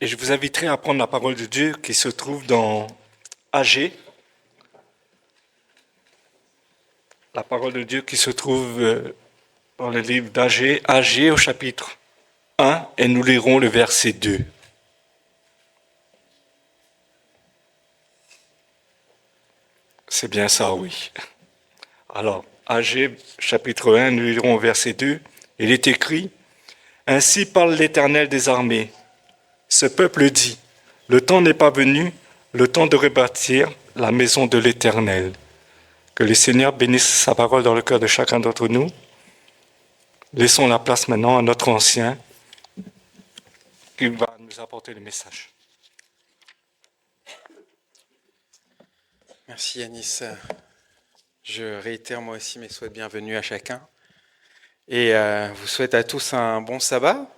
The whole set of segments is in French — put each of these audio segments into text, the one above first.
Et je vous inviterai à prendre la parole de Dieu qui se trouve dans Agé. La parole de Dieu qui se trouve dans le livre d'Agé, Agé au chapitre 1, et nous lirons le verset 2. C'est bien ça, oui. Alors, Agé, chapitre 1, nous lirons au verset 2. Il est écrit « Ainsi parle l'Éternel des armées. Ce peuple dit, le temps n'est pas venu, le temps de rebâtir la maison de l'Éternel. » Que le Seigneur bénisse sa parole dans le cœur de chacun d'entre nous. Laissons la place maintenant à notre ancien qui va nous apporter le message. Merci Yanis. Je réitère moi aussi mes souhaits de bienvenue à chacun. Et vous souhaite à tous un bon sabbat.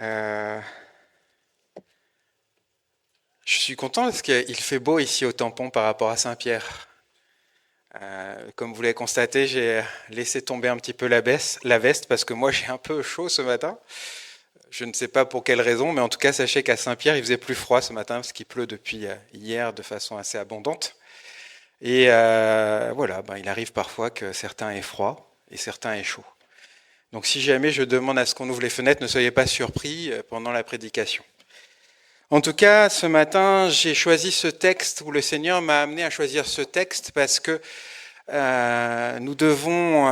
Je suis content parce qu'il fait beau ici au tampon par rapport à Saint-Pierre. Comme vous l'avez constaté, j'ai laissé tomber un petit peu la veste parce que moi j'ai un peu chaud ce matin. Je ne sais pas pour quelle raison, mais en tout cas sachez qu'à Saint-Pierre il faisait plus froid ce matin parce qu'il pleut depuis hier de façon assez abondante. Et voilà, il arrive parfois que certains aient froid et certains aient chaud. Donc si jamais je demande à ce qu'on ouvre les fenêtres, ne soyez pas surpris pendant la prédication. En tout cas, ce matin, j'ai choisi ce texte, où le Seigneur m'a amené à choisir ce texte parce que nous devons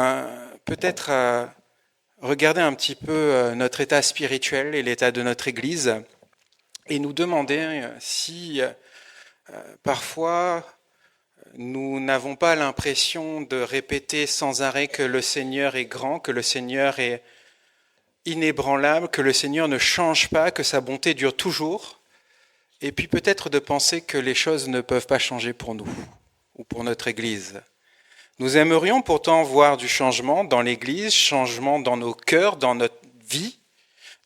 peut-être regarder un petit peu notre état spirituel et l'état de notre Église et nous demander si parfois nous n'avons pas l'impression de répéter sans arrêt que le Seigneur est grand, que le Seigneur est inébranlable, que le Seigneur ne change pas, que sa bonté dure toujours. Et puis peut-être de penser que les choses ne peuvent pas changer pour nous ou pour notre Église. Nous aimerions pourtant voir du changement dans l'Église, changement dans nos cœurs, dans notre vie,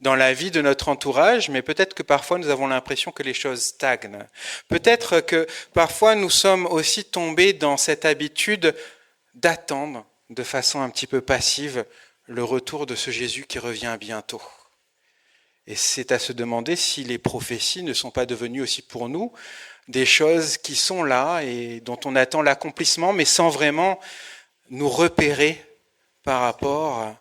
dans la vie de notre entourage, mais peut-être que parfois nous avons l'impression que les choses stagnent. Peut-être que parfois nous sommes aussi tombés dans cette habitude d'attendre de façon un petit peu passive le retour de ce Jésus qui revient bientôt. Et c'est à se demander si les prophéties ne sont pas devenues aussi pour nous des choses qui sont là et dont on attend l'accomplissement, mais sans vraiment nous repérer par rapport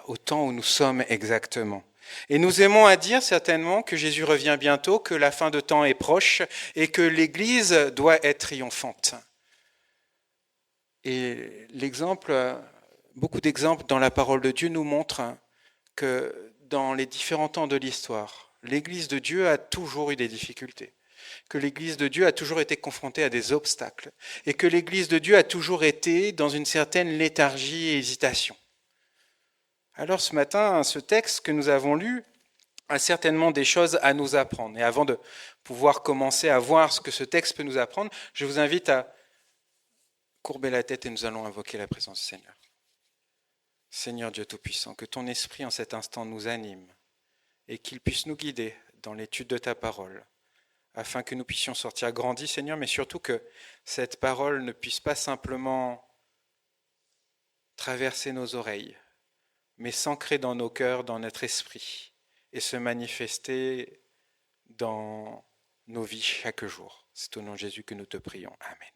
au temps où nous sommes exactement. Et nous aimons à dire certainement que Jésus revient bientôt, que la fin de temps est proche et que l'Église doit être triomphante. Et beaucoup d'exemples dans la parole de Dieu nous montrent que dans les différents temps de l'histoire, l'Église de Dieu a toujours eu des difficultés, que l'Église de Dieu a toujours été confrontée à des obstacles, et que l'Église de Dieu a toujours été dans une certaine léthargie et hésitation. Alors ce matin, ce texte que nous avons lu a certainement des choses à nous apprendre. Et avant de pouvoir commencer à voir ce que ce texte peut nous apprendre, je vous invite à courber la tête et nous allons invoquer la présence du Seigneur. Seigneur Dieu Tout-Puissant, que ton esprit en cet instant nous anime et qu'il puisse nous guider dans l'étude de ta parole, afin que nous puissions sortir grandis, Seigneur, mais surtout que cette parole ne puisse pas simplement traverser nos oreilles, mais s'ancrer dans nos cœurs, dans notre esprit, et se manifester dans nos vies chaque jour. C'est au nom de Jésus que nous te prions. Amen.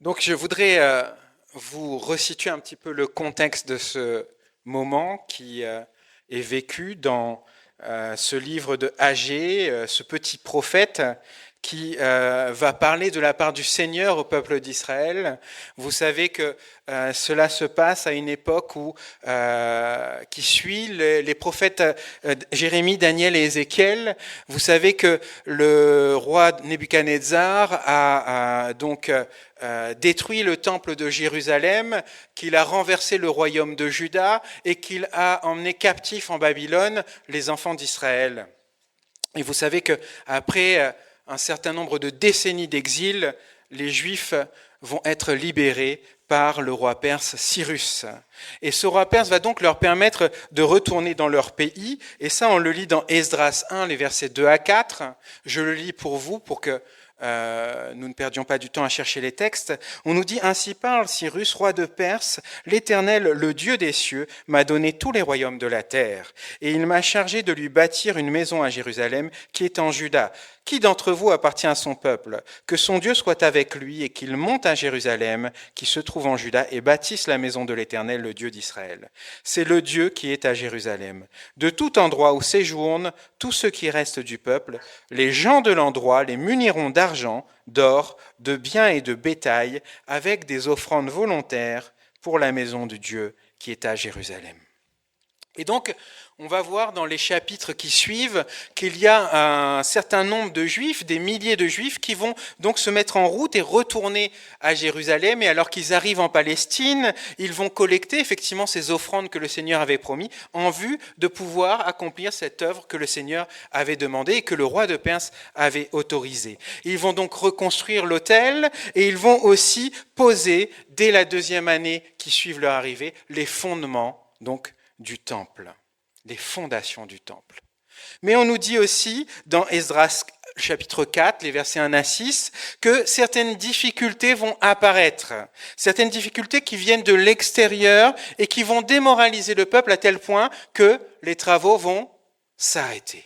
Donc je voudrais vous resituer un petit peu le contexte de ce moment qui est vécu dans ce livre de Agé, ce petit prophète qui va parler de la part du Seigneur au peuple d'Israël. Vous savez que cela se passe à une époque qui suit les prophètes Jérémie, Daniel et Ézéchiel. Vous savez que le roi Nebuchadnezzar a donc détruit le temple de Jérusalem, qu'il a renversé le royaume de Juda et qu'il a emmené captifs en Babylone les enfants d'Israël. Et vous savez qu'après un certain nombre de décennies d'exil, les Juifs vont être libérés par le roi perse Cyrus. Et ce roi perse va donc leur permettre de retourner dans leur pays. Et ça, on le lit dans Esdras 1, les versets 2 à 4. Je le lis pour vous, pour que nous ne perdions pas du temps à chercher les textes, on nous dit « Ainsi parle Cyrus, roi de Perse, l'Éternel, le Dieu des cieux, m'a donné tous les royaumes de la terre, et il m'a chargé de lui bâtir une maison à Jérusalem qui est en Juda. Qui d'entre vous appartient à son peuple? Que son Dieu soit avec lui et qu'il monte à Jérusalem, qui se trouve en Juda, et bâtisse la maison de l'Éternel, le Dieu d'Israël. C'est le Dieu qui est à Jérusalem. De tout endroit où séjournent tous ceux qui restent du peuple, les gens de l'endroit les muniront d'argent, d'or, de biens et de bétail, avec des offrandes volontaires pour la maison de Dieu qui est à Jérusalem. » Et donc, on va voir dans les chapitres qui suivent qu'il y a un certain nombre de Juifs, des milliers de Juifs, qui vont donc se mettre en route et retourner à Jérusalem. Et alors qu'ils arrivent en Palestine, ils vont collecter effectivement ces offrandes que le Seigneur avait promis en vue de pouvoir accomplir cette œuvre que le Seigneur avait demandée et que le roi de Perse avait autorisée. Ils vont donc reconstruire l'autel et ils vont aussi poser, dès la 2e année qui suit leur arrivée, les fondements donc du temple, les fondations du temple. Mais on nous dit aussi, dans Esdras chapitre 4, les versets 1 à 6, que certaines difficultés vont apparaître, certaines difficultés qui viennent de l'extérieur et qui vont démoraliser le peuple à tel point que les travaux vont s'arrêter.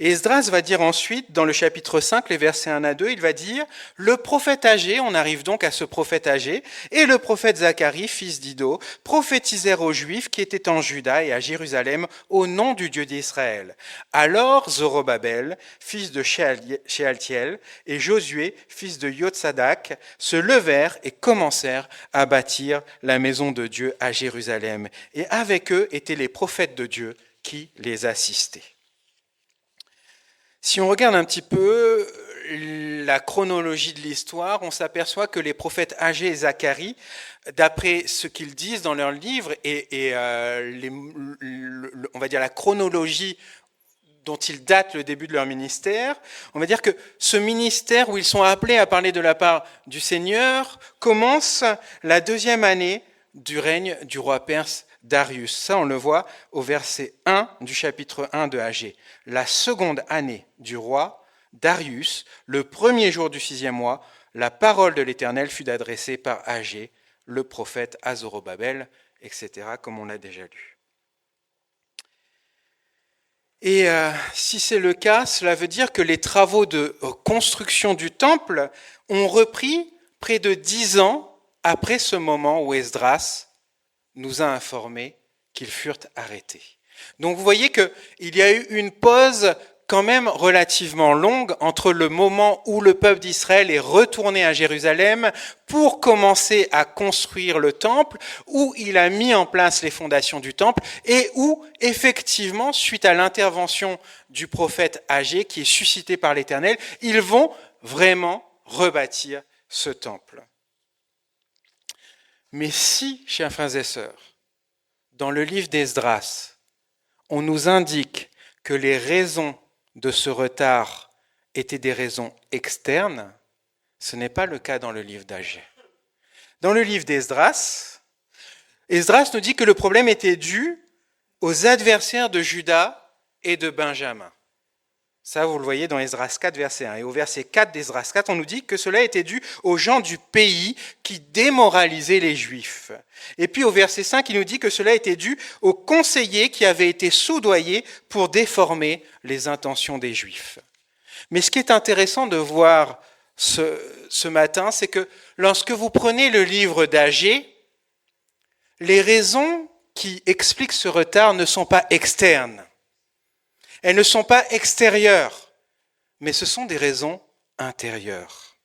Et Esdras va dire ensuite, dans le chapitre 5, les versets 1 à 2, il va dire « Le prophète âgé », on arrive donc à ce prophète âgé, « et le prophète Zacharie, fils d'Iddo, prophétisèrent aux Juifs qui étaient en Juda et à Jérusalem au nom du Dieu d'Israël. Alors Zorobabel, fils de Shealtiel, et Josué, fils de Yotsadak, se levèrent et commencèrent à bâtir la maison de Dieu à Jérusalem. Et avec eux étaient les prophètes de Dieu qui les assistaient. » Si on regarde un petit peu la chronologie de l'histoire, on s'aperçoit que les prophètes Agé et Zacharie, d'après ce qu'ils disent dans leurs livres on va dire la chronologie dont ils datent le début de leur ministère, on va dire que ce ministère où ils sont appelés à parler de la part du Seigneur commence la 2e année du règne du roi perse Darius. Ça, on le voit au verset 1 du chapitre 1 de Agé. La 2e année du roi Darius, le 1er jour du 6e mois, la parole de l'Éternel fut adressée par Agé, le prophète à Zorobabel, etc., comme on l'a déjà lu. Et si c'est le cas, cela veut dire que les travaux de construction du temple ont repris près de 10 ans après ce moment où Esdras nous a informé qu'ils furent arrêtés. Donc vous voyez qu'il y a eu une pause quand même relativement longue entre le moment où le peuple d'Israël est retourné à Jérusalem pour commencer à construire le temple, où il a mis en place les fondations du temple et où, effectivement, suite à l'intervention du prophète Agé qui est suscité par l'Éternel, ils vont vraiment rebâtir ce temple. Mais si, chers frères et sœurs, dans le livre d'Esdras, on nous indique que les raisons de ce retard étaient des raisons externes, ce n'est pas le cas dans le livre d'Agé. Dans le livre d'Esdras, Esdras nous dit que le problème était dû aux adversaires de Juda et de Benjamin. Ça, vous le voyez dans Esdras 4, verset 1. Et au verset 4 d'Esdras 4, on nous dit que cela était dû aux gens du pays qui démoralisaient les Juifs. Et puis au verset 5, il nous dit que cela était dû aux conseillers qui avaient été soudoyés pour déformer les intentions des Juifs. Mais ce qui est intéressant de voir ce matin, c'est que lorsque vous prenez le livre d'Agé, les raisons qui expliquent ce retard ne sont pas externes. Elles ne sont pas extérieures, mais ce sont des raisons intérieures.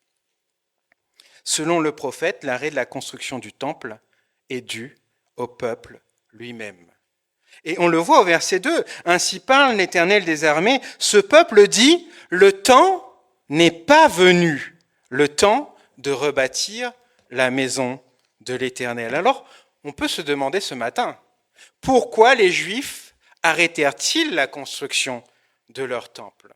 Selon le prophète, l'arrêt de la construction du temple est dû au peuple lui-même. Et on le voit au verset 2, « Ainsi parle l'Éternel des armées, ce peuple dit, le temps n'est pas venu, le temps de rebâtir la maison de l'Éternel. » Alors, on peut se demander ce matin, pourquoi les Juifs arrêtèrent-ils la construction de leur temple?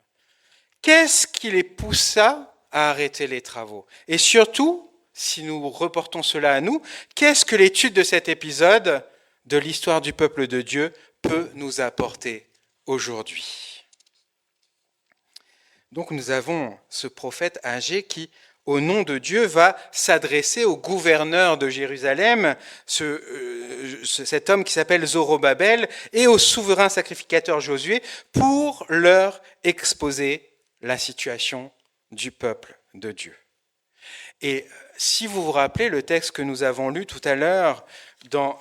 Qu'est-ce qui les poussa à arrêter les travaux? Et surtout, si nous reportons cela à nous, qu'est-ce que l'étude de cet épisode de l'histoire du peuple de Dieu peut nous apporter aujourd'hui? Donc nous avons ce prophète âgé qui, au nom de Dieu, va s'adresser au gouverneur de Jérusalem, cet homme qui s'appelle Zorobabel, et au souverain sacrificateur Josué, pour leur exposer la situation du peuple de Dieu. Et si vous vous rappelez le texte que nous avons lu tout à l'heure dans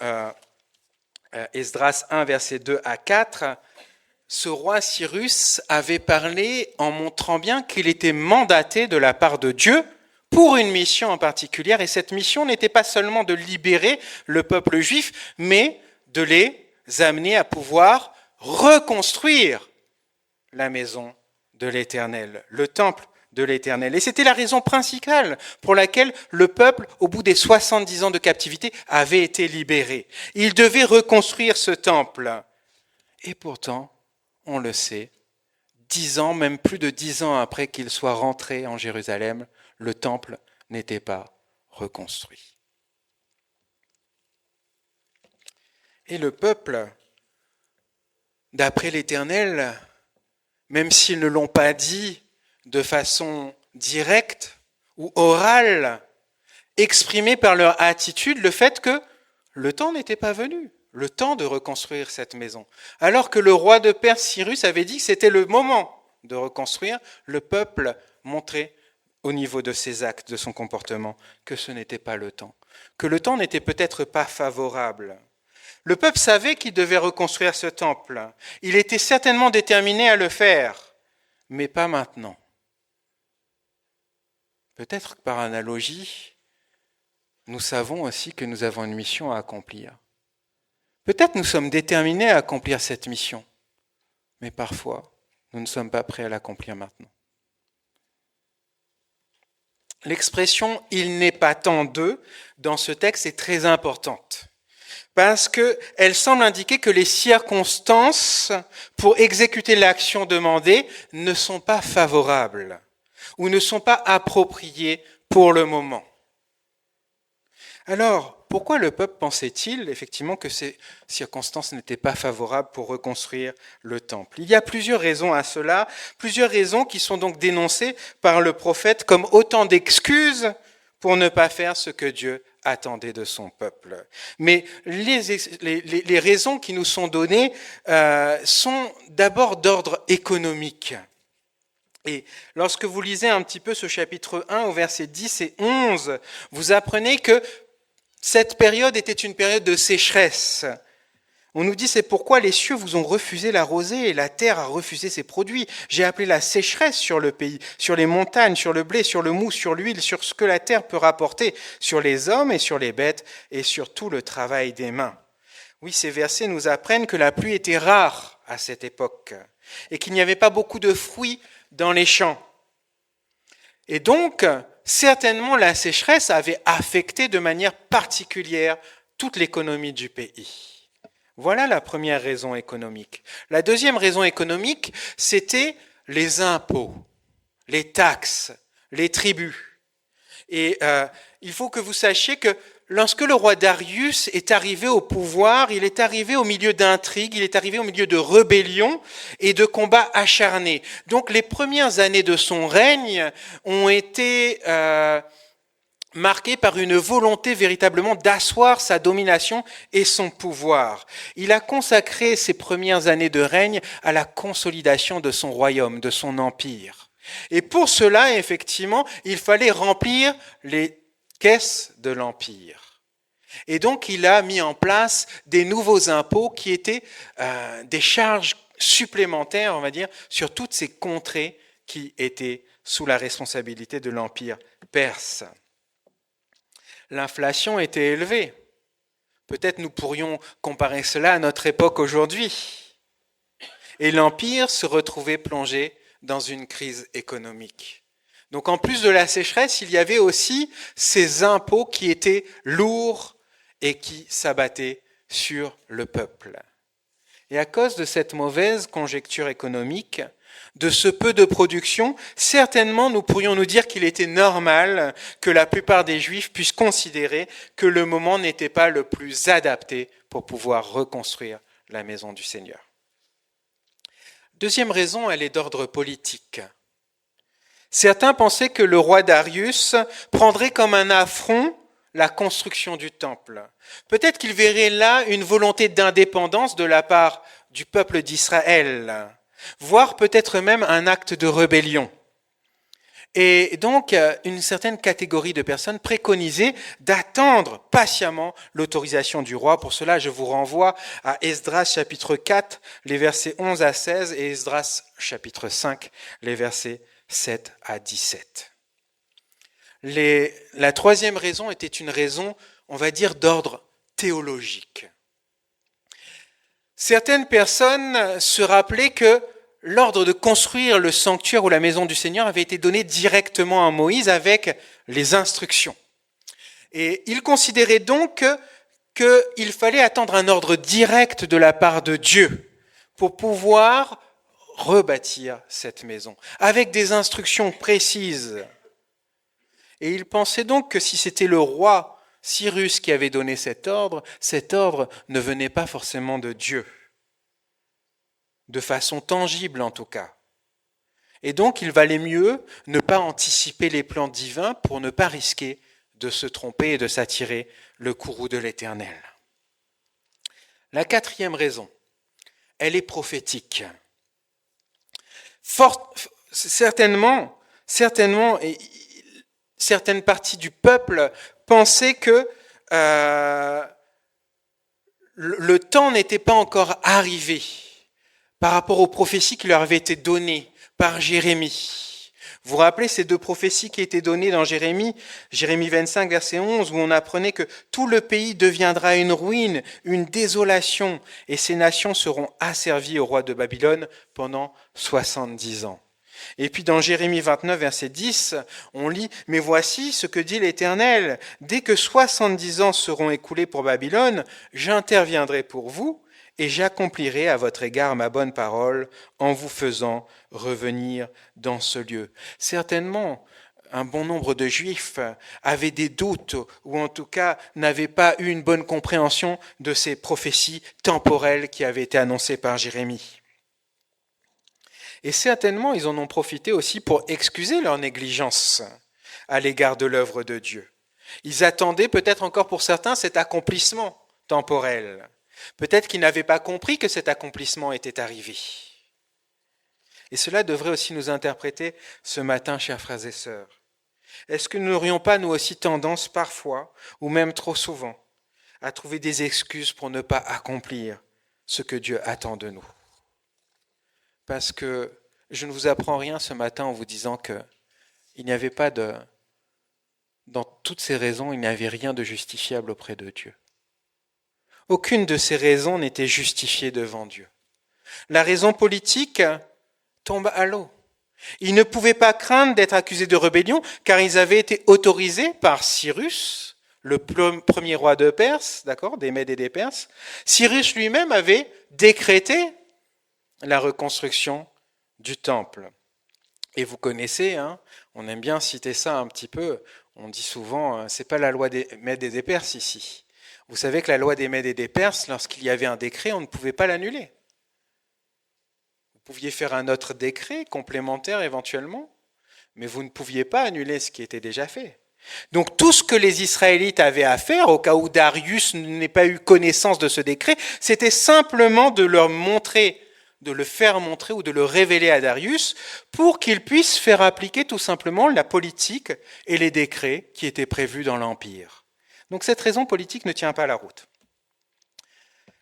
Esdras 1, versets 2 à 4, ce roi Cyrus avait parlé en montrant bien qu'il était mandaté de la part de Dieu pour une mission en particulier, et cette mission n'était pas seulement de libérer le peuple juif, mais de les amener à pouvoir reconstruire la maison de l'Éternel, le temple de l'Éternel. Et c'était la raison principale pour laquelle le peuple, au bout des 70 ans de captivité, avait été libéré. Il devait reconstruire ce temple. Et pourtant, on le sait, 10 ans, même plus de 10 ans après qu'il soit rentré en Jérusalem, le temple n'était pas reconstruit. Et le peuple, d'après l'Éternel, même s'ils ne l'ont pas dit de façon directe ou orale, exprimait par leur attitude le fait que le temps n'était pas venu, le temps de reconstruire cette maison. Alors que le roi de Perse, Cyrus, avait dit que c'était le moment de reconstruire, le peuple montrait au niveau de ses actes, de son comportement, que ce n'était pas le temps, que le temps n'était peut-être pas favorable. Le peuple savait qu'il devait reconstruire ce temple. Il était certainement déterminé à le faire, mais pas maintenant. Peut-être que par analogie, nous savons aussi que nous avons une mission à accomplir. Peut-être nous sommes déterminés à accomplir cette mission, mais parfois, nous ne sommes pas prêts à l'accomplir maintenant. L'expression « il n'est pas temps d'eux » dans ce texte est très importante, parce qu'elle semble indiquer que les circonstances pour exécuter l'action demandée ne sont pas favorables ou ne sont pas appropriées pour le moment. Alors, pourquoi le peuple pensait-il effectivement que ces circonstances n'étaient pas favorables pour reconstruire le temple? Il y a plusieurs raisons à cela, plusieurs raisons qui sont donc dénoncées par le prophète comme autant d'excuses pour ne pas faire ce que Dieu attendait de son peuple. Mais les raisons qui nous sont données sont d'abord d'ordre économique. Et lorsque vous lisez un petit peu ce chapitre 1 au verset 10 et 11, vous apprenez que cette période était une période de sécheresse. On nous dit c'est pourquoi les cieux vous ont refusé la rosée et la terre a refusé ses produits. J'ai appelé la sécheresse sur le pays, sur les montagnes, sur le blé, sur le mou, sur l'huile, sur ce que la terre peut rapporter, sur les hommes et sur les bêtes et sur tout le travail des mains. Oui, ces versets nous apprennent que la pluie était rare à cette époque et qu'il n'y avait pas beaucoup de fruits dans les champs. Et donc, certainement, la sécheresse avait affecté de manière particulière toute l'économie du pays. Voilà la première raison économique. La deuxième raison économique, c'était les impôts, les taxes, les tribus. Et il faut que vous sachiez que lorsque le roi Darius est arrivé au pouvoir, il est arrivé au milieu d'intrigues, il est arrivé au milieu de rébellions et de combats acharnés. Donc les premières années de son règne ont été marquées par une volonté véritablement d'asseoir sa domination et son pouvoir. Il a consacré ses premières années de règne à la consolidation de son royaume, de son empire. Et pour cela, effectivement, il fallait remplir les caisses de l'Empire. Et donc, il a mis en place des nouveaux impôts qui étaient des charges supplémentaires, on va dire, sur toutes ces contrées qui étaient sous la responsabilité de l'Empire perse. L'inflation était élevée. Peut-être nous pourrions comparer cela à notre époque aujourd'hui. Et l'Empire se retrouvait plongé dans une crise économique. Donc en plus de la sécheresse, il y avait aussi ces impôts qui étaient lourds et qui s'abattaient sur le peuple. Et à cause de cette mauvaise conjoncture économique, de ce peu de production, certainement nous pourrions nous dire qu'il était normal que la plupart des Juifs puissent considérer que le moment n'était pas le plus adapté pour pouvoir reconstruire la maison du Seigneur. Deuxième raison, elle est d'ordre politique. Certains pensaient que le roi Darius prendrait comme un affront la construction du temple. Peut-être qu'il verrait là une volonté d'indépendance de la part du peuple d'Israël, voire peut-être même un acte de rébellion. Et donc, une certaine catégorie de personnes préconisait d'attendre patiemment l'autorisation du roi. Pour cela, je vous renvoie à Esdras chapitre 4, les versets 11 à 16, et Esdras chapitre 5, les versets 7 à 17. La troisième raison était une raison, on va dire, d'ordre théologique. Certaines personnes se rappelaient que l'ordre de construire le sanctuaire ou la maison du Seigneur avait été donné directement à Moïse avec les instructions. Et il considérait donc qu'il fallait attendre un ordre direct de la part de Dieu pour pouvoir rebâtir cette maison, avec des instructions précises. Et il pensait donc que si c'était le roi Cyrus qui avait donné cet ordre ne venait pas forcément de Dieu. De façon tangible en tout cas. Et donc il valait mieux ne pas anticiper les plans divins pour ne pas risquer de se tromper et de s'attirer le courroux de l'Éternel. La quatrième raison, elle est prophétique. Certainement, certaines parties du peuple pensaient que le temps n'était pas encore arrivé par rapport aux prophéties qui leur avaient été données par Jérémie. Vous vous rappelez ces deux prophéties qui étaient données dans Jérémie 25, verset 11, où on apprenait que tout le pays deviendra une ruine, une désolation, et ces nations seront asservies au roi de Babylone pendant 70 ans. Et puis dans Jérémie 29, verset 10, on lit « Mais voici ce que dit l'Éternel, dès que 70 ans seront écoulés pour Babylone, j'interviendrai pour vous, et j'accomplirai à votre égard ma bonne parole en vous faisant revenir dans ce lieu. » Certainement, un bon nombre de Juifs avaient des doutes, ou en tout cas n'avaient pas eu une bonne compréhension de ces prophéties temporelles qui avaient été annoncées par Jérémie. Et certainement, ils en ont profité aussi pour excuser leur négligence à l'égard de l'œuvre de Dieu. Ils attendaient peut-être encore pour certains cet accomplissement temporel. Peut-être qu'ils n'avaient pas compris que cet accomplissement était arrivé. Et cela devrait aussi nous interpréter ce matin, chers frères et sœurs. Est-ce que nous n'aurions pas, nous aussi, tendance parfois, ou même trop souvent, à trouver des excuses pour ne pas accomplir ce que Dieu attend de nous? Parce que je ne vous apprends rien ce matin en vous disant qu'il n'y avait pas dans toutes ces raisons, il n'y avait rien de justifiable auprès de Dieu. Aucune de ces raisons n'était justifiée devant Dieu. La raison politique tombe à l'eau. Ils ne pouvaient pas craindre d'être accusés de rébellion car ils avaient été autorisés par Cyrus, le premier roi de Perse, d'accord, des Mèdes et des Perses. Cyrus lui-même avait décrété la reconstruction du temple. Et vous connaissez, on aime bien citer ça un petit peu, on dit souvent, c'est pas la loi des Mèdes et des Perses ici. Vous savez que la loi des Mèdes et des Perses, lorsqu'il y avait un décret, on ne pouvait pas l'annuler. Vous pouviez faire un autre décret complémentaire éventuellement, mais vous ne pouviez pas annuler ce qui était déjà fait. Donc tout ce que les Israélites avaient à faire, au cas où Darius n'ait pas eu connaissance de ce décret, c'était simplement de leur montrer, de le faire montrer ou de le révéler à Darius pour qu'il puisse faire appliquer tout simplement la politique et les décrets qui étaient prévus dans l'Empire. Donc cette raison politique ne tient pas la route.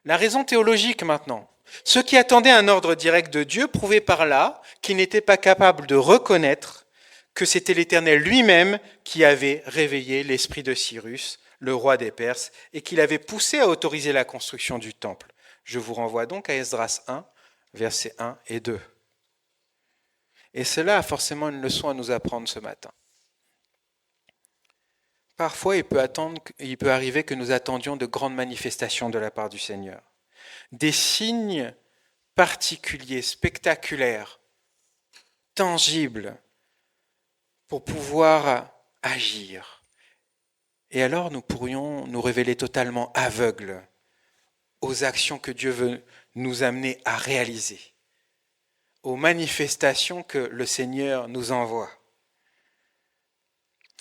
La raison théologique maintenant. Ceux qui attendaient un ordre direct de Dieu prouvaient par là qu'ils n'étaient pas capables de reconnaître que c'était l'Éternel lui-même qui avait réveillé l'esprit de Cyrus, le roi des Perses, et qui l'avait poussé à autoriser la construction du temple. Je vous renvoie donc à Esdras 1, versets 1 et 2. Et cela a forcément une leçon à nous apprendre ce matin. Parfois, il peut arriver que nous attendions de grandes manifestations de la part du Seigneur. Des signes particuliers, spectaculaires, tangibles, pour pouvoir agir. Et alors, nous pourrions nous révéler totalement aveugles aux actions que Dieu veut nous amener à réaliser, aux manifestations que le Seigneur nous envoie.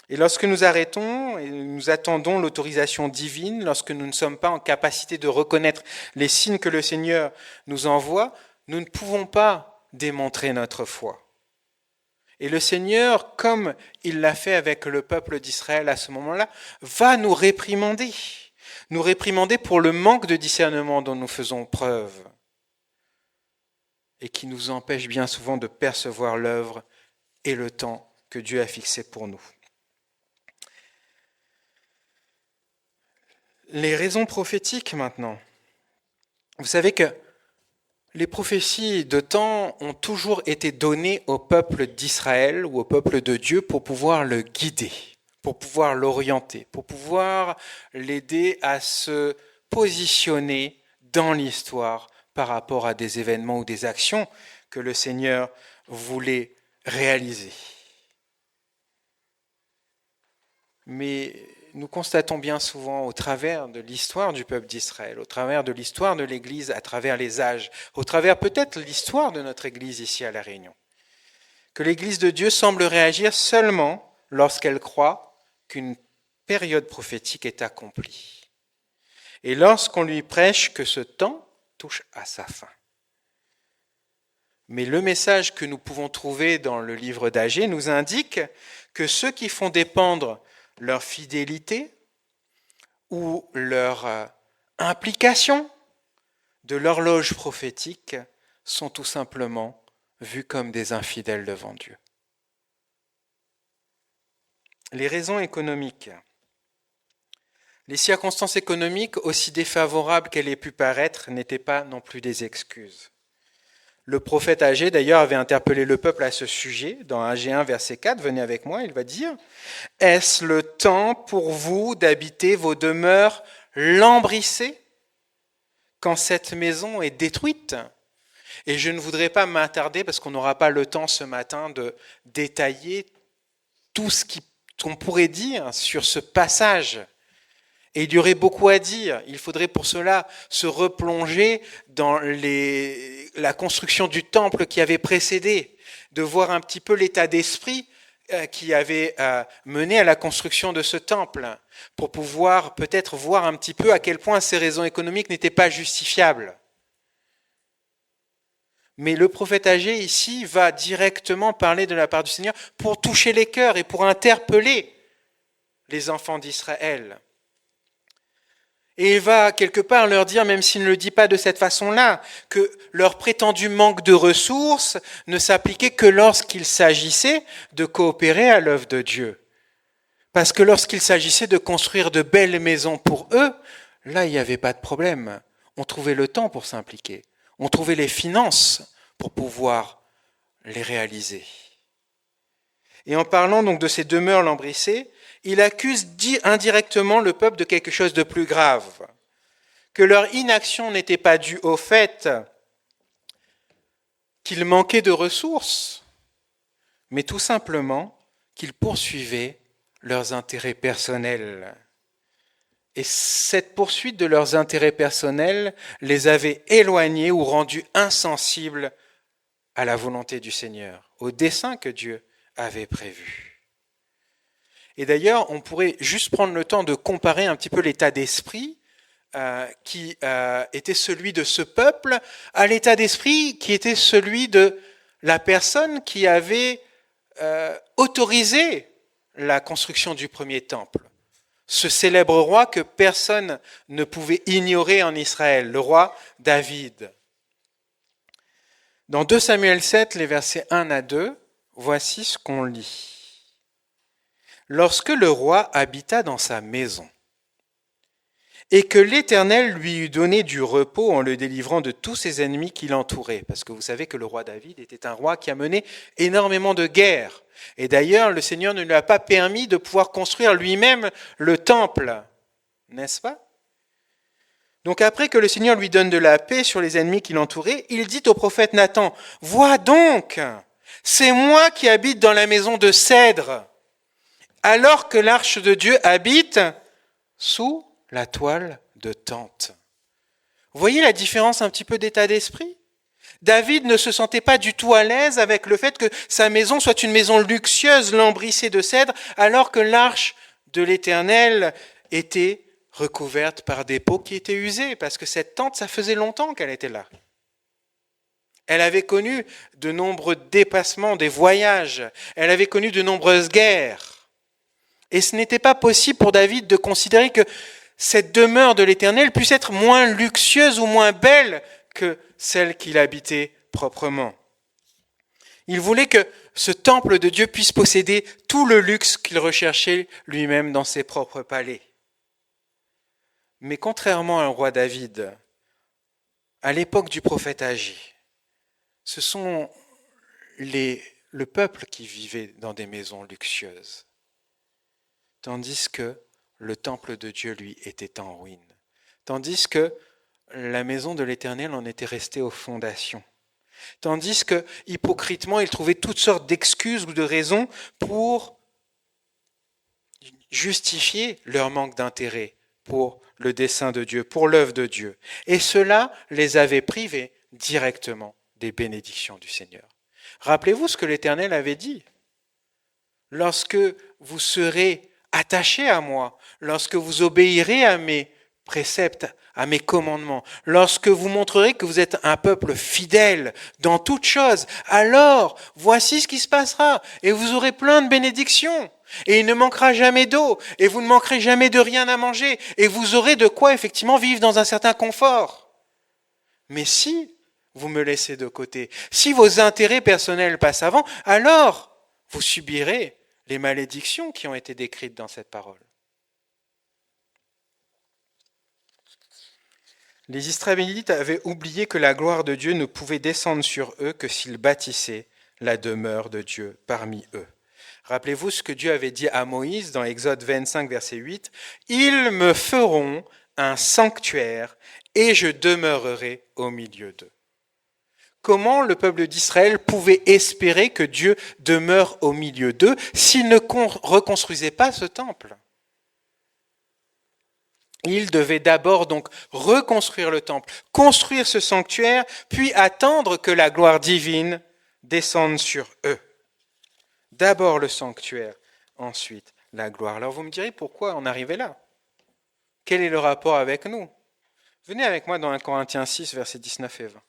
Et lorsque nous arrêtons et nous attendons l'autorisation divine, lorsque nous ne sommes pas en capacité de reconnaître les signes que le Seigneur nous envoie, nous ne pouvons pas démontrer notre foi. Et le Seigneur, comme il l'a fait avec le peuple d'Israël à ce moment-là, va nous réprimander pour le manque de discernement dont nous faisons preuve et qui nous empêche bien souvent de percevoir l'œuvre et le temps que Dieu a fixé pour nous. Les raisons prophétiques maintenant. Vous savez que les prophéties de temps ont toujours été données au peuple d'Israël ou au peuple de Dieu pour pouvoir le guider, pour pouvoir l'orienter, pour pouvoir l'aider à se positionner dans l'histoire par rapport à des événements ou des actions que le Seigneur voulait réaliser. Mais nous constatons bien souvent au travers de l'histoire du peuple d'Israël, au travers de l'histoire de l'Église, à travers les âges, au travers peut-être l'histoire de notre Église ici à La Réunion, que l'Église de Dieu semble réagir seulement lorsqu'elle croit qu'une période prophétique est accomplie. Et lorsqu'on lui prêche que ce temps touche à sa fin. Mais le message que nous pouvons trouver dans le livre d'Agée nous indique que ceux qui font dépendre leur fidélité ou leur implication de l'horloge prophétique sont tout simplement vus comme des infidèles devant Dieu. Les raisons économiques. Les circonstances économiques, aussi défavorables qu'elles aient pu paraître, n'étaient pas non plus des excuses. Le prophète Agée, d'ailleurs, avait interpellé le peuple à ce sujet. Dans Agée 1, verset 4, venez avec moi, il va dire « Est-ce le temps pour vous d'habiter vos demeures lambrissées quand cette maison est détruite ?» Et je ne voudrais pas m'attarder, parce qu'on n'aura pas le temps ce matin de détailler tout ce qu'on pourrait dire sur ce passage. Et il y aurait beaucoup à dire. Il faudrait pour cela se replonger dans la construction du temple qui avait précédé, de voir un petit peu l'état d'esprit qui avait mené à la construction de ce temple, pour pouvoir peut-être voir un petit peu à quel point ces raisons économiques n'étaient pas justifiables. Mais le prophète Agée ici va directement parler de la part du Seigneur pour toucher les cœurs et pour interpeller les enfants d'Israël. Et il va quelque part leur dire, même s'il ne le dit pas de cette façon-là, que leur prétendu manque de ressources ne s'appliquait que lorsqu'il s'agissait de coopérer à l'œuvre de Dieu. Parce que lorsqu'il s'agissait de construire de belles maisons pour eux, là, il n'y avait pas de problème. On trouvait le temps pour s'impliquer. On trouvait les finances pour pouvoir les réaliser. Et en parlant donc de ces demeures lambrissées, il accuse indirectement le peuple de quelque chose de plus grave, que leur inaction n'était pas due au fait qu'ils manquaient de ressources, mais tout simplement qu'ils poursuivaient leurs intérêts personnels. Et cette poursuite de leurs intérêts personnels les avait éloignés ou rendus insensibles à la volonté du Seigneur, au dessein que Dieu avait prévu. Et d'ailleurs, on pourrait juste prendre le temps de comparer un petit peu l'état d'esprit qui était celui de ce peuple à l'état d'esprit qui était celui de la personne qui avait autorisé la construction du premier temple. Ce célèbre roi que personne ne pouvait ignorer en Israël, le roi David. Dans 2 Samuel 7, les versets 1 à 2, voici ce qu'on lit. Lorsque le roi habita dans sa maison, et que l'Éternel lui eut donné du repos en le délivrant de tous ses ennemis qui l'entouraient, parce que vous savez que le roi David était un roi qui a mené énormément de guerres, et d'ailleurs le Seigneur ne lui a pas permis de pouvoir construire lui-même le temple, n'est-ce pas ? Donc après que le Seigneur lui donne de la paix sur les ennemis qui l'entouraient, il dit au prophète Nathan, « Vois donc, c'est moi qui habite dans la maison de cèdre, alors que l'arche de Dieu habite sous la toile de tente. » Vous voyez la différence un petit peu d'état d'esprit ? David ne se sentait pas du tout à l'aise avec le fait que sa maison soit une maison luxueuse, lambrissée de cèdre, alors que l'arche de l'Éternel était recouverte par des pots qui étaient usés, parce que cette tente, ça faisait longtemps qu'elle était là. Elle avait connu de nombreux dépassements, des voyages, elle avait connu de nombreuses guerres. Et ce n'était pas possible pour David de considérer que cette demeure de l'Éternel puisse être moins luxueuse ou moins belle que celle qu'il habitait proprement. Il voulait que ce temple de Dieu puisse posséder tout le luxe qu'il recherchait lui-même dans ses propres palais. Mais contrairement au roi David, à l'époque du prophète Agé, ce sont le peuple qui vivait dans des maisons luxueuses, tandis que le temple de Dieu, lui, était en ruine, tandis que la maison de l'Éternel en était restée aux fondations, tandis que, hypocritement, ils trouvaient toutes sortes d'excuses ou de raisons pour justifier leur manque d'intérêt pour le dessein de Dieu, pour l'œuvre de Dieu. Et cela les avait privés directement des bénédictions du Seigneur. Rappelez-vous ce que l'Éternel avait dit. Lorsque vous serez attachés à moi, lorsque vous obéirez à mes préceptes, à mes commandements, lorsque vous montrerez que vous êtes un peuple fidèle dans toutes choses, alors voici ce qui se passera, et vous aurez plein de bénédictions, et il ne manquera jamais d'eau, et vous ne manquerez jamais de rien à manger, et vous aurez de quoi effectivement vivre dans un certain confort. Mais si vous me laissez de côté, si vos intérêts personnels passent avant, alors vous subirez les malédictions qui ont été décrites dans cette parole. Les Israélites avaient oublié que la gloire de Dieu ne pouvait descendre sur eux que s'ils bâtissaient la demeure de Dieu parmi eux. Rappelez-vous ce que Dieu avait dit à Moïse dans Exode 25, verset 8. « Ils me feront un sanctuaire et je demeurerai au milieu d'eux. » Comment le peuple d'Israël pouvait espérer que Dieu demeure au milieu d'eux s'il ne reconstruisait pas ce temple ? Il devait d'abord donc reconstruire le temple, construire ce sanctuaire, puis attendre que la gloire divine descende sur eux. D'abord le sanctuaire, ensuite la gloire. Alors vous me direz pourquoi on arrivait là ? Quel est le rapport avec nous ? Venez avec moi dans 1 Corinthiens 6, versets 19 et 20.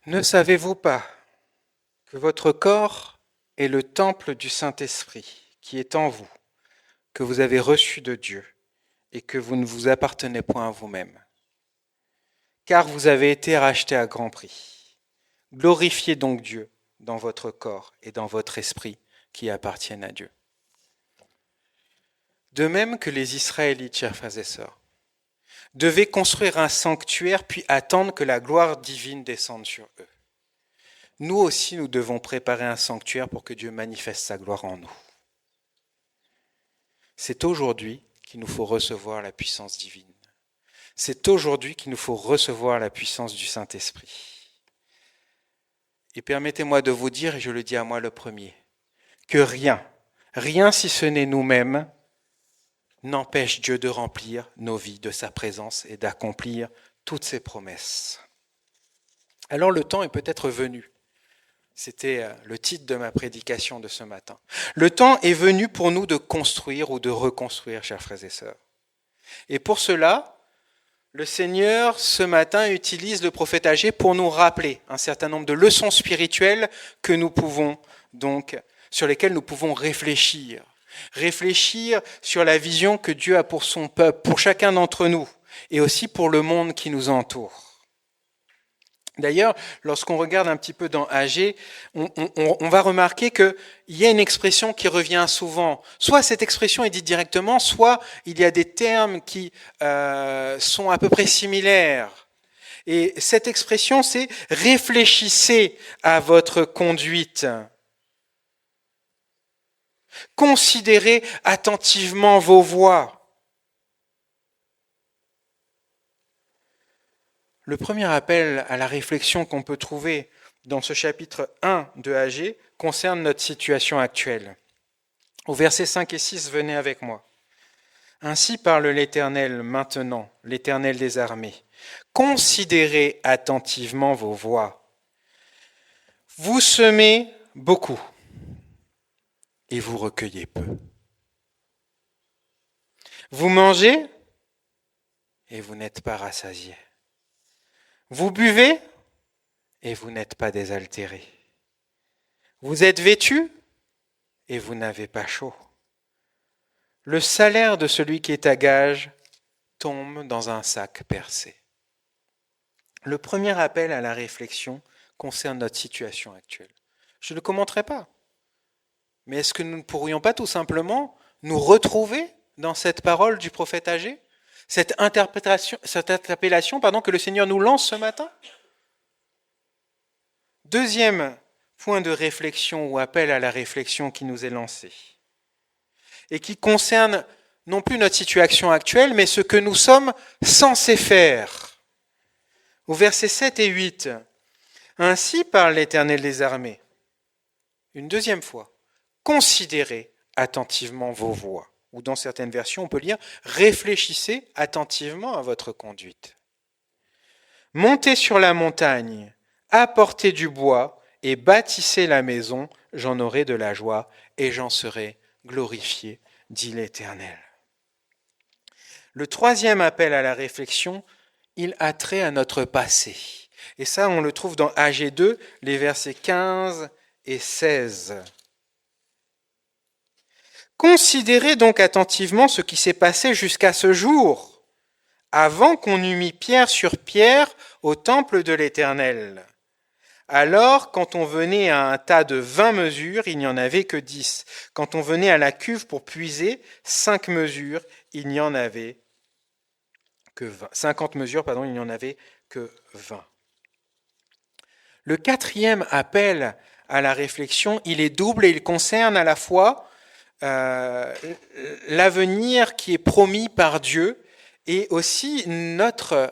Ne savez-vous pas que votre corps est le temple du Saint-Esprit qui est en vous, que vous avez reçu de Dieu et que vous ne vous appartenez point à vous-même ? Car vous avez été rachetés à grand prix. Glorifiez donc Dieu dans votre corps et dans votre esprit qui appartiennent à Dieu. De même que les Israélites, chers frères et sœurs, devaient construire un sanctuaire puis attendre que la gloire divine descende sur eux. Nous aussi, nous devons préparer un sanctuaire pour que Dieu manifeste sa gloire en nous. C'est aujourd'hui qu'il nous faut recevoir la puissance divine. C'est aujourd'hui qu'il nous faut recevoir la puissance du Saint-Esprit. Et permettez-moi de vous dire, et je le dis à moi le premier, que rien si ce n'est nous-mêmes, n'empêche Dieu de remplir nos vies de sa présence et d'accomplir toutes ses promesses. Alors le temps est peut-être venu. C'était le titre de ma prédication de ce matin. Le temps est venu pour nous de construire ou de reconstruire, chers frères et sœurs. Et pour cela, le Seigneur, ce matin, utilise le prophète Agé pour nous rappeler un certain nombre de leçons spirituelles que nous pouvons donc, sur lesquelles nous pouvons réfléchir. Réfléchir sur la vision que Dieu a pour son peuple, pour chacun d'entre nous, et aussi pour le monde qui nous entoure. D'ailleurs, lorsqu'on regarde un petit peu dans Agé, on va remarquer qu'il y a une expression qui revient souvent. Soit cette expression est dite directement, soit il y a des termes qui sont à peu près similaires. Et cette expression, c'est « réfléchissez à votre conduite ». Considérez attentivement vos voies. Le premier appel à la réflexion qu'on peut trouver dans ce chapitre 1 de Agé concerne notre situation actuelle. Au verset 5 et 6, venez avec moi. Ainsi parle l'Éternel maintenant, l'Éternel des armées. Considérez attentivement vos voies. Vous semez beaucoup et vous recueillez peu. Vous mangez et vous n'êtes pas rassasiés. Vous buvez et vous n'êtes pas désaltérés. Vous êtes vêtus et vous n'avez pas chaud. Le salaire de celui qui est à gage tombe dans un sac percé. Le premier appel à la réflexion concerne notre situation actuelle. Je ne le commenterai pas. Mais est-ce que nous ne pourrions pas tout simplement nous retrouver dans cette parole du prophète Agé, cette interpellation que le Seigneur nous lance ce matin? Deuxième point de réflexion ou appel à la réflexion qui nous est lancé et qui concerne non plus notre situation actuelle, mais ce que nous sommes censés faire. Au verset 7 et 8, ainsi parle l'Éternel des armées. Une deuxième fois, considérez attentivement vos voies. Ou dans certaines versions, on peut lire « Réfléchissez attentivement à votre conduite. Montez sur la montagne, apportez du bois et bâtissez la maison, j'en aurai de la joie et j'en serai glorifié, dit l'Éternel. » Le troisième appel à la réflexion, il a trait à notre passé. Et ça, on le trouve dans Agé 2, les versets 15 et 16. Considérez donc attentivement ce qui s'est passé jusqu'à ce jour, avant qu'on eût mis pierre sur pierre au temple de l'Éternel. Alors, quand on venait à un tas de 20 mesures, il n'y en avait que 10. Quand on venait à la cuve pour puiser, 5 mesures, il n'y en avait que 20. 50 mesures, il n'y en avait que 20. Le quatrième appel à la réflexion, il est double et il concerne à la fois l'avenir qui est promis par Dieu et aussi notre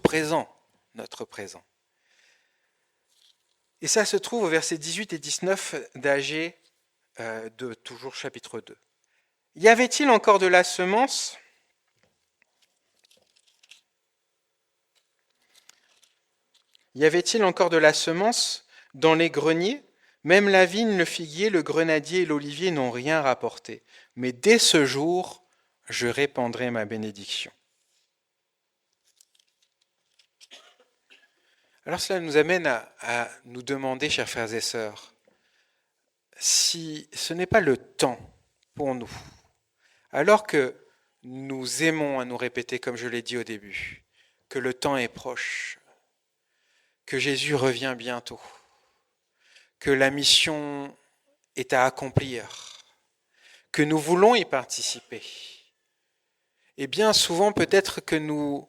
présent. Et ça se trouve au verset 18 et 19 d'Agé 2, toujours chapitre 2. Y avait-il encore de la semence ? Y avait-il encore de la semence dans les greniers ? Même la vigne, le figuier, le grenadier et l'olivier n'ont rien rapporté. Mais dès ce jour, je répandrai ma bénédiction. Alors cela nous amène à nous demander, chers frères et sœurs, si ce n'est pas le temps pour nous, alors que nous aimons à nous répéter, comme je l'ai dit au début, que le temps est proche, que Jésus revient bientôt, que la mission est à accomplir, que nous voulons y participer. Et bien souvent, peut-être que nous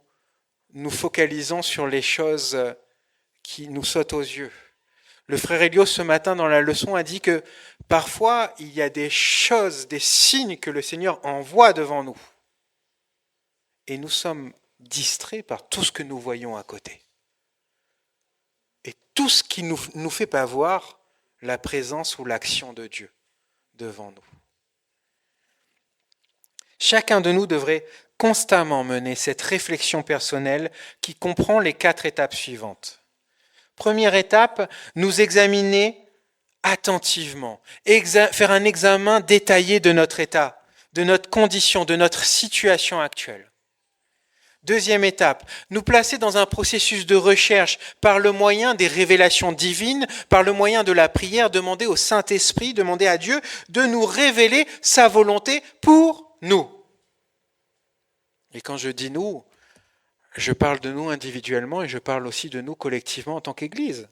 nous focalisons sur les choses qui nous sautent aux yeux. Le frère Elio, ce matin, dans la leçon, a dit que parfois, il y a des choses, des signes que le Seigneur envoie devant nous. Et nous sommes distraits par tout ce que nous voyons à côté. Et tout ce qui nous fait pas voir la présence ou l'action de Dieu devant nous. Chacun de nous devrait constamment mener cette réflexion personnelle qui comprend les 4 étapes suivantes. Première étape, nous examiner attentivement, faire un examen détaillé de notre état, de notre condition, de notre situation actuelle. Deuxième étape, nous placer dans un processus de recherche par le moyen des révélations divines, par le moyen de la prière, demander au Saint-Esprit, demander à Dieu de nous révéler sa volonté pour nous. Et quand je dis nous, je parle de nous individuellement et je parle aussi de nous collectivement en tant qu'Église.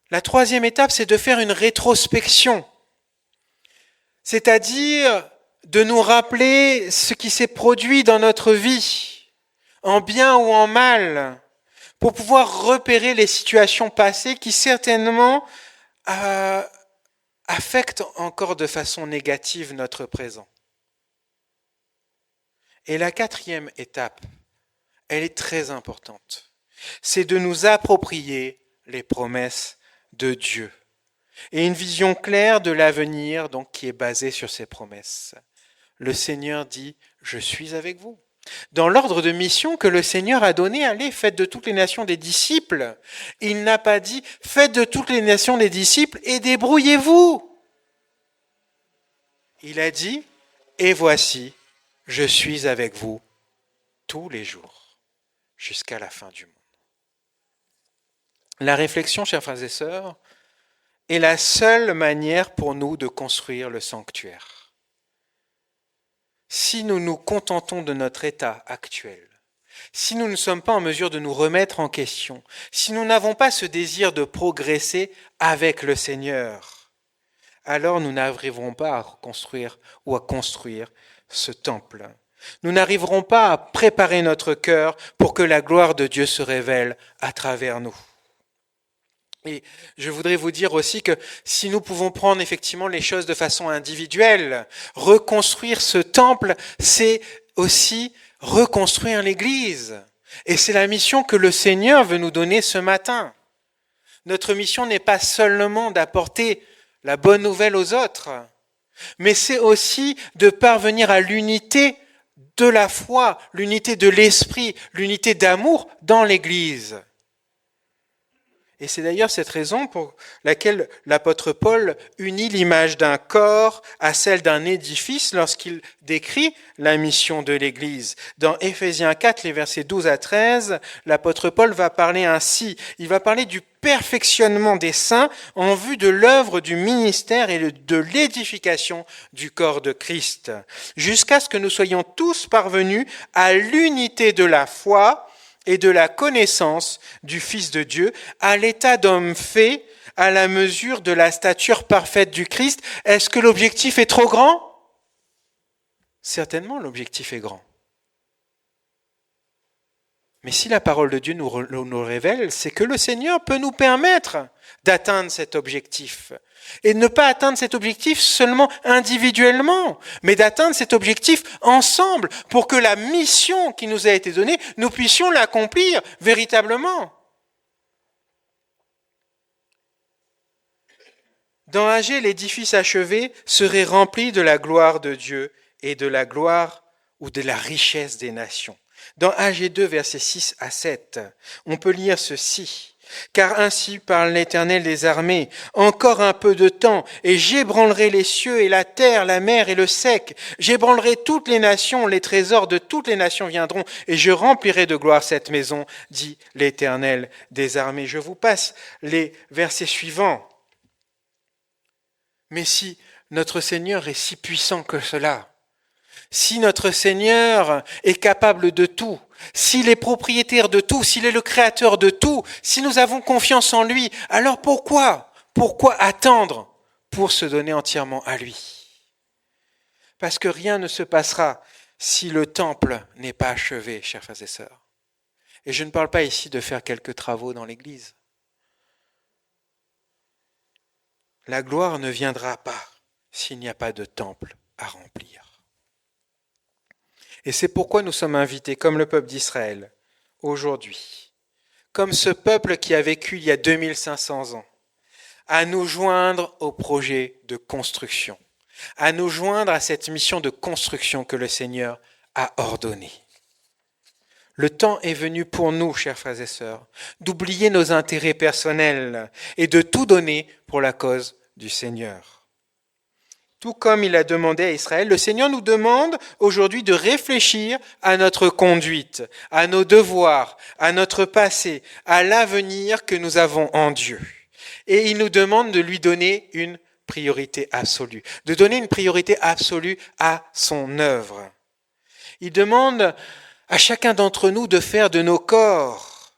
La troisième étape, c'est de faire une rétrospection, c'est-à-dire de nous rappeler ce qui s'est produit dans notre vie, en bien ou en mal, pour pouvoir repérer les situations passées qui certainement affectent encore de façon négative notre présent. Et la quatrième étape, elle est très importante. C'est de nous approprier les promesses de Dieu et une vision claire de l'avenir donc qui est basée sur ces promesses. Le Seigneur dit « Je suis avec vous ». Dans l'ordre de mission que le Seigneur a donné, allez, faites de toutes les nations des disciples. Il n'a pas dit « Faites de toutes les nations des disciples et débrouillez-vous ». Il a dit « Et voici, je suis avec vous tous les jours, jusqu'à la fin du monde. » La réflexion, chers frères et sœurs, est la seule manière pour nous de construire le sanctuaire. Si nous nous contentons de notre état actuel, si nous ne sommes pas en mesure de nous remettre en question, si nous n'avons pas ce désir de progresser avec le Seigneur, alors nous n'arriverons pas à reconstruire ou à construire ce temple. Nous n'arriverons pas à préparer notre cœur pour que la gloire de Dieu se révèle à travers nous. Et je voudrais vous dire aussi que si nous pouvons prendre effectivement les choses de façon individuelle, reconstruire ce temple, c'est aussi reconstruire l'Église. Et c'est la mission que le Seigneur veut nous donner ce matin. Notre mission n'est pas seulement d'apporter la bonne nouvelle aux autres, mais c'est aussi de parvenir à l'unité de la foi, l'unité de l'esprit, l'unité d'amour dans l'Église. Et c'est d'ailleurs cette raison pour laquelle l'apôtre Paul unit l'image d'un corps à celle d'un édifice lorsqu'il décrit la mission de l'Église. Dans Éphésiens 4, les versets 12 à 13, l'apôtre Paul va parler ainsi. Il va parler du perfectionnement des saints en vue de l'œuvre du ministère et de l'édification du corps de Christ, jusqu'à ce que nous soyons tous parvenus à l'unité de la foi et de la connaissance du Fils de Dieu, à l'état d'homme fait, à la mesure de la stature parfaite du Christ. Est-ce que l'objectif est trop grand ? Certainement, l'objectif est grand. Mais si la parole de Dieu nous révèle, c'est que le Seigneur peut nous permettre d'atteindre cet objectif. Et de ne pas atteindre cet objectif seulement individuellement, mais d'atteindre cet objectif ensemble pour que la mission qui nous a été donnée, nous puissions l'accomplir véritablement. Dans Agée, l'édifice achevé serait rempli de la gloire de Dieu et de la gloire ou de la richesse des nations. Dans Agée 2, versets 6 à 7, on peut lire ceci. « Car ainsi parle l'Éternel des armées, encore un peu de temps, et j'ébranlerai les cieux et la terre, la mer et le sec. J'ébranlerai toutes les nations, les trésors de toutes les nations viendront, et je remplirai de gloire cette maison, dit l'Éternel des armées. » Je vous passe les versets suivants. Mais si notre Seigneur est si puissant que cela, si notre Seigneur est capable de tout, s'il est propriétaire de tout, s'il est le créateur de tout, si nous avons confiance en lui, alors pourquoi attendre pour se donner entièrement à lui ? Parce que rien ne se passera si le temple n'est pas achevé, chers frères et sœurs. Et je ne parle pas ici de faire quelques travaux dans l'église. La gloire ne viendra pas s'il n'y a pas de temple à remplir. Et c'est pourquoi nous sommes invités, comme le peuple d'Israël, aujourd'hui, comme ce peuple qui a vécu il y a 2500 ans, à nous joindre au projet de construction, à nous joindre à cette mission de construction que le Seigneur a ordonnée. Le temps est venu pour nous, chers frères et sœurs, d'oublier nos intérêts personnels et de tout donner pour la cause du Seigneur. Tout comme il a demandé à Israël, le Seigneur nous demande aujourd'hui de réfléchir à notre conduite, à nos devoirs, à notre passé, à l'avenir que nous avons en Dieu. Et il nous demande de lui donner une priorité absolue, de donner une priorité absolue à son œuvre. Il demande à chacun d'entre nous de faire de nos corps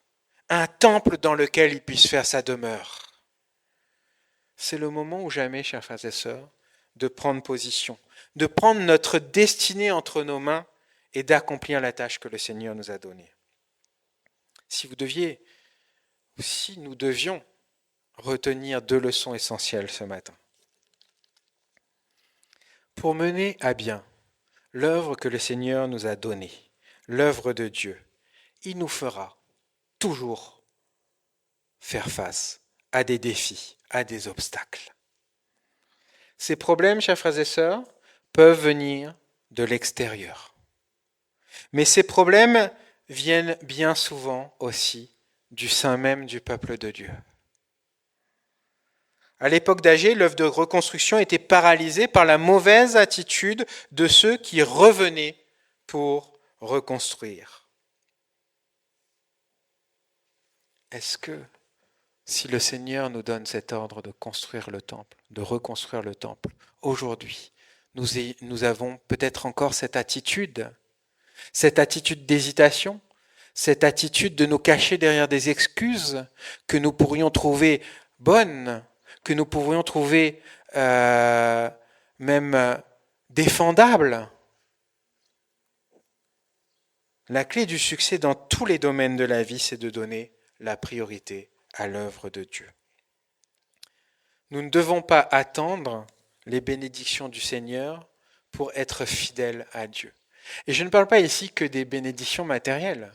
un temple dans lequel il puisse faire sa demeure. C'est le moment ou jamais, chers frères et sœurs, de prendre position, de prendre notre destinée entre nos mains et d'accomplir la tâche que le Seigneur nous a donnée. Si nous devions retenir 2 leçons essentielles ce matin. Pour mener à bien l'œuvre que le Seigneur nous a donnée, l'œuvre de Dieu, il nous fera toujours faire face à des défis, à des obstacles. Ces problèmes, chers frères et sœurs, peuvent venir de l'extérieur. Mais ces problèmes viennent bien souvent aussi du sein même du peuple de Dieu. À l'époque d'Agé, l'œuvre de reconstruction était paralysée par la mauvaise attitude de ceux qui revenaient pour reconstruire. Est-ce que, si le Seigneur nous donne cet ordre de construire le temple, de reconstruire le temple, aujourd'hui, nous avons peut-être encore cette attitude d'hésitation, cette attitude de nous cacher derrière des excuses que nous pourrions trouver bonnes, que nous pourrions trouver même défendables. La clé du succès dans tous les domaines de la vie, c'est de donner la priorité à l'œuvre de Dieu. Nous ne devons pas attendre les bénédictions du Seigneur pour être fidèles à Dieu. Et je ne parle pas ici que des bénédictions matérielles.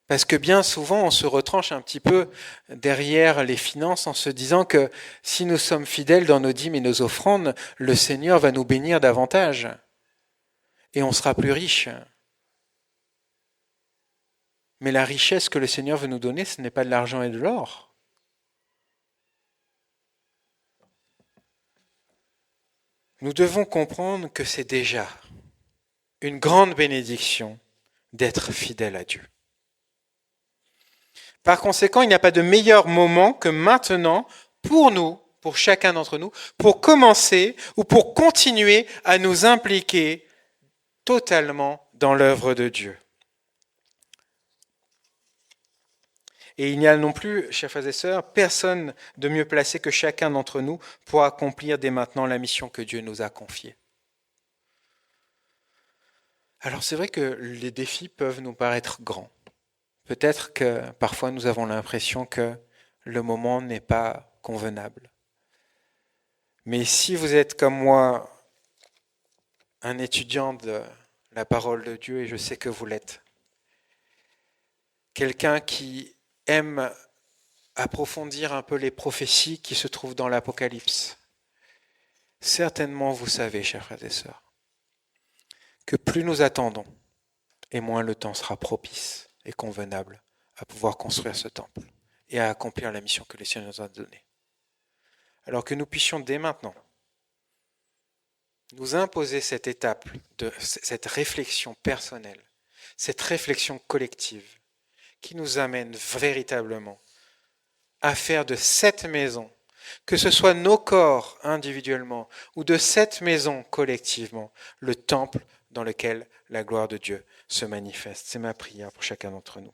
Parce que bien souvent, on se retranche un petit peu derrière les finances en se disant que si nous sommes fidèles dans nos dîmes et nos offrandes, le Seigneur va nous bénir davantage. Et on sera plus riche. Mais la richesse que le Seigneur veut nous donner, ce n'est pas de l'argent et de l'or. Nous devons comprendre que c'est déjà une grande bénédiction d'être fidèle à Dieu. Par conséquent, il n'y a pas de meilleur moment que maintenant pour nous, pour chacun d'entre nous, pour commencer ou pour continuer à nous impliquer totalement dans l'œuvre de Dieu. Et il n'y a non plus, chers frères et sœurs, personne de mieux placé que chacun d'entre nous pour accomplir dès maintenant la mission que Dieu nous a confiée. Alors c'est vrai que les défis peuvent nous paraître grands. Peut-être que parfois nous avons l'impression que le moment n'est pas convenable. Mais si vous êtes comme moi un étudiant de la parole de Dieu, et je sais que vous l'êtes, quelqu'un qui aime approfondir un peu les prophéties qui se trouvent dans l'Apocalypse, certainement vous savez, chers frères et sœurs, que plus nous attendons, et moins le temps sera propice et convenable à pouvoir construire ce temple et à accomplir la mission que le Seigneur nous a donnée. Alors que nous puissions dès maintenant nous imposer cette étape, cette réflexion personnelle, cette réflexion collective qui nous amène véritablement à faire de cette maison, que ce soit nos corps individuellement ou de cette maison collectivement, le temple dans lequel la gloire de Dieu se manifeste. C'est ma prière pour chacun d'entre nous.